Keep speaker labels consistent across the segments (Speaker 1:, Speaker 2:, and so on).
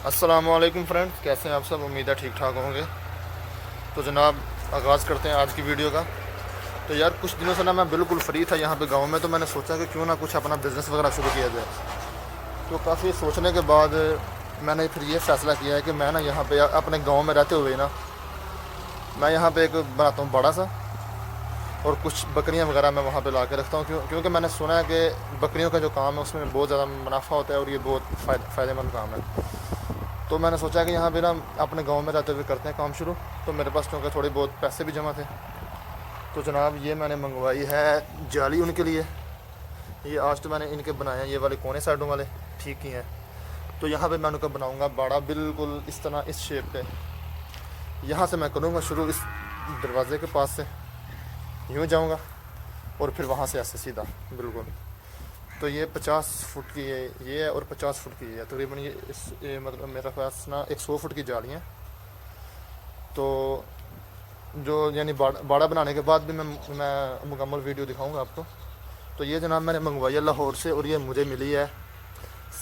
Speaker 1: السلام علیکم فرینڈز، کیسے ہیں آپ سب؟ امید ہے ٹھیک ٹھاک ہوں گے۔ تو جناب آغاز کرتے ہیں آج کی ویڈیو کا۔ تو یار کچھ دنوں سے نا میں بالکل فری تھا یہاں پہ گاؤں میں، تو میں نے سوچا کہ کیوں نہ کچھ اپنا بزنس وغیرہ شروع کیا جائے۔ تو کافی سوچنے کے بعد میں نے پھر یہ فیصلہ کیا ہے کہ میں نا یہاں پہ اپنے گاؤں میں رہتے ہوئے نا میں یہاں پہ ایک بناتا ہوں بڑا سا، اور کچھ بکریاں وغیرہ میں وہاں پہ لا کے رکھتا ہوں، کیونکہ میں نے سنا ہے کہ بکریوں کا جو کام ہے اس میں بہت زیادہ منافع ہوتا ہے اور یہ بہت فائدہ مند کام ہے۔ تو میں نے سوچا کہ یہاں پہ نا اپنے گاؤں میں رہتے ہوئے کرتے ہیں کام شروع۔ تو میرے پاس چونکہ تھوڑے بہت پیسے بھی جمع تھے، تو جناب یہ میں نے منگوائی ہے جالی ان کے لیے۔ یہ آج تو میں نے ان کے بنائے ہیں، یہ والے کونے سائڈوں والے ٹھیک کی ہیں۔ تو یہاں پہ میں ان کو بناؤں گا باڑا بالکل اس طرح، اس شیپ پہ۔ یہاں سے میں کروں گا شروع، اس دروازے کے پاس سے یوں جاؤں گا اور پھر وہاں سے ایسے سیدھا بالکل۔ تو یہ 50 فٹ کی یہ ہے اور 50 فٹ کی یہ ہے، تقریباً یہ مطلب میرے پاس نا 100 فٹ کی جالی ہیں۔ تو جو یعنی باڑا بنانے کے بعد بھی میں مکمل ویڈیو دکھاؤں گا آپ کو۔ تو یہ جناب میں نے منگوائی ہے لاہور سے، اور یہ مجھے ملی ہے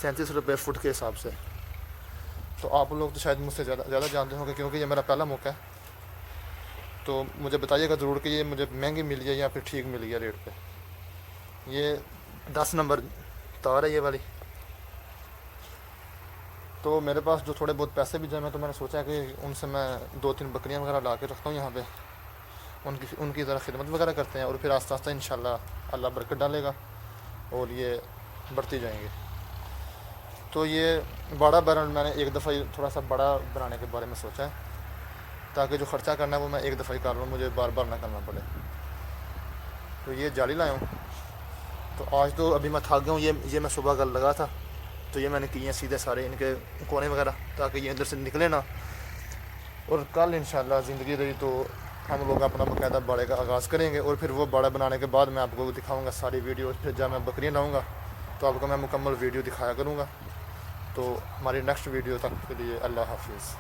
Speaker 1: 37 روپے فٹ کے حساب سے۔ تو آپ لوگ تو شاید مجھ سے زیادہ جانتے ہوں گے، کیونکہ یہ میرا پہلا موقع ہے۔ تو مجھے بتائیے گا ضرور کہ یہ مجھے مہنگی ملی ہے یا پھر ٹھیک ملی ہے ریٹ پہ۔ یہ 10 نمبر تار ہے یہ والی۔ تو میرے پاس جو تھوڑے بہت پیسے بھی جمع ہیں، تو میں نے سوچا کہ ان سے میں 2-3 بکریاں وغیرہ لا کے رکھتا ہوں یہاں پہ، ان کی ذرا خدمت وغیرہ کرتے ہیں، اور پھر آہستہ آہستہ انشاءاللہ اللہ برکت ڈالے گا اور یہ بڑھتی جائیں گے۔ تو یہ بڑا برن میں نے ایک دفعہ تھوڑا سا بڑا بنانے کے بارے میں سوچا ہے، تاکہ جو خرچہ کرنا ہے وہ میں ایک دفعہ ہی کر لوں، مجھے بار بار نہ کرنا پڑے۔ تو یہ جالی لایا ہوں۔ تو آج تو ابھی میں تھک گیا ہوں، یہ میں صبح کل لگا تھا، تو یہ میں نے کیے ہیں سیدھے سارے ان کے کونے وغیرہ، تاکہ یہ اندر سے نکلے نا۔ اور کل انشاءاللہ زندگی رہی تو ہم لوگ اپنا باقاعدہ باڑے کا آغاز کریں گے، اور پھر وہ باڑا بنانے کے بعد میں آپ کو دکھاؤں گا ساری ویڈیو۔ پھر جب میں بکریاں لاؤں گا تو آپ کو میں مکمل ویڈیو دکھایا کروں گا۔ تو ہماری نیکسٹ ویڈیو تک کے لیے اللہ حافظ۔